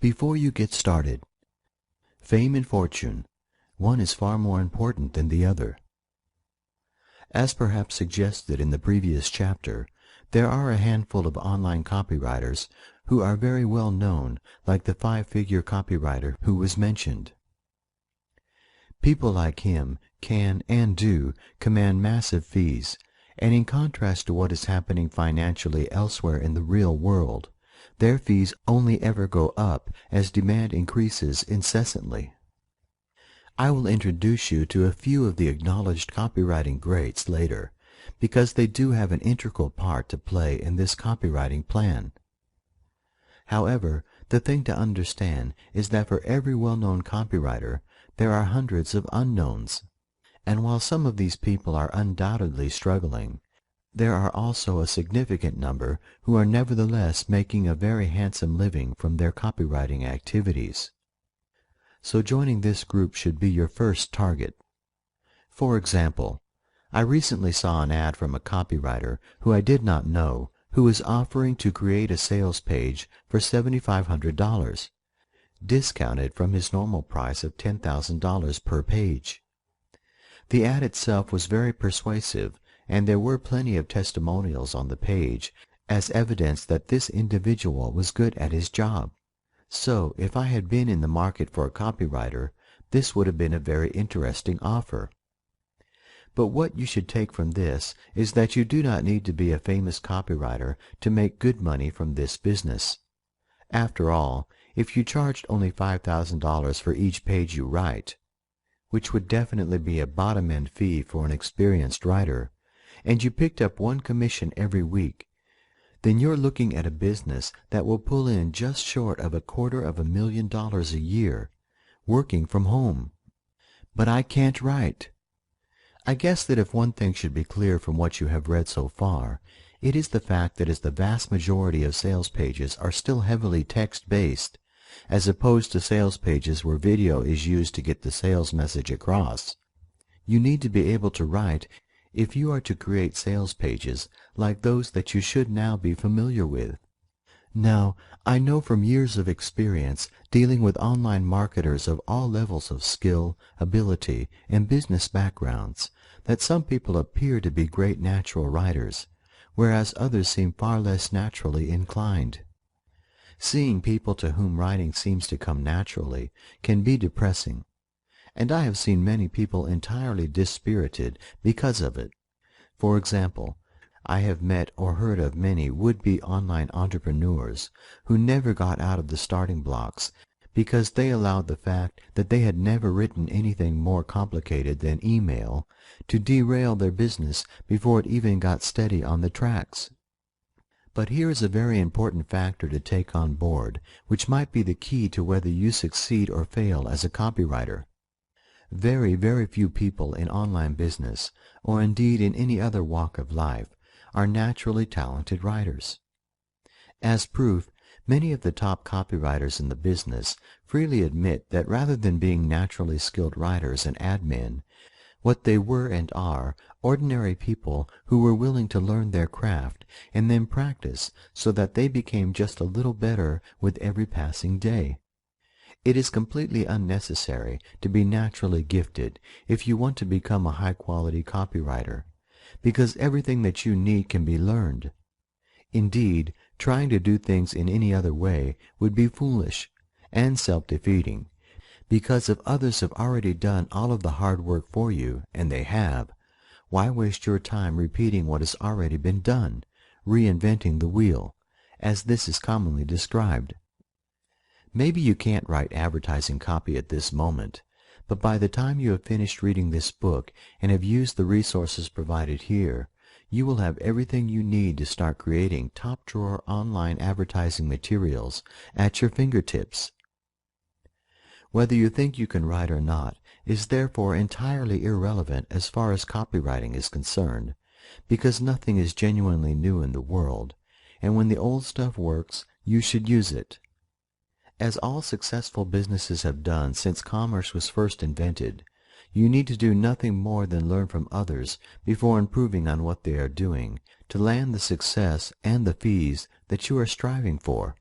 Before you get started, fame and fortune, one is far more important than the other. As perhaps suggested in the previous chapter, there are a handful of online copywriters who are very well known, like the five-figure copywriter who was mentioned. People like him can and do command massive fees, and in contrast to what is happening financially elsewhere in the real world, their fees only ever go up as demand increases incessantly. I will introduce you to a few of the acknowledged copywriting greats later, because they do have an integral part to play in this copywriting plan. However, the thing to understand is that for every well-known copywriter, there are hundreds of unknowns. And while some of these people are undoubtedly struggling, there are also a significant number who are nevertheless making a very handsome living from their copywriting activities. So joining this group should be your first target. For example, I recently saw an ad from a copywriter who I did not know, who was offering to create a sales page for $7,500, discounted from his normal price of $10,000 per page. The ad itself was very persuasive, and there were plenty of testimonials on the page as evidence that this individual was good at his job. So, if I had been in the market for a copywriter, this would have been a very interesting offer. But what you should take from this is that you do not need to be a famous copywriter to make good money from this business. After all, if you charged only $5,000 for each page you write, which would definitely be a bottom-end fee for an experienced writer, and you picked up one commission every week, then you're looking at a business that will pull in just short of $250,000 a year, working from home. But I can't write. I guess that if one thing should be clear from what you have read so far, it is the fact that as the vast majority of sales pages are still heavily text-based, as opposed to sales pages where video is used to get the sales message across, you need to be able to write if you are to create sales pages like those that you should now be familiar with. Now, I know from years of experience dealing with online marketers of all levels of skill, ability, and business backgrounds that some people appear to be great natural writers, whereas others seem far less naturally inclined. Seeing people to whom writing seems to come naturally can be depressing, and I have seen many people entirely dispirited because of it. For example, I have met or heard of many would-be online entrepreneurs who never got out of the starting blocks because they allowed the fact that they had never written anything more complicated than email to derail their business before it even got steady on the tracks. But here is a very important factor to take on board, which might be the key to whether you succeed or fail as a copywriter. Very, very few people in online business, or indeed in any other walk of life, are naturally talented writers. As proof, many of the top copywriters in the business freely admit that rather than being naturally skilled writers and admin, what they were and are ordinary people who were willing to learn their craft and then practice so that they became just a little better with every passing day. It is completely unnecessary to be naturally gifted if you want to become a high-quality copywriter, because everything that you need can be learned. Indeed, trying to do things in any other way would be foolish and self-defeating, because if others have already done all of the hard work for you, and they have, why waste your time repeating what has already been done, reinventing the wheel, as this is commonly described? Maybe you can't write advertising copy at this moment, but by the time you have finished reading this book and have used the resources provided here, you will have everything you need to start creating top-drawer online advertising materials at your fingertips. Whether you think you can write or not is therefore entirely irrelevant as far as copywriting is concerned, because nothing is genuinely new in the world, and when the old stuff works, you should use it. As all successful businesses have done since commerce was first invented, you need to do nothing more than learn from others before improving on what they are doing to land the success and the fees that you are striving for.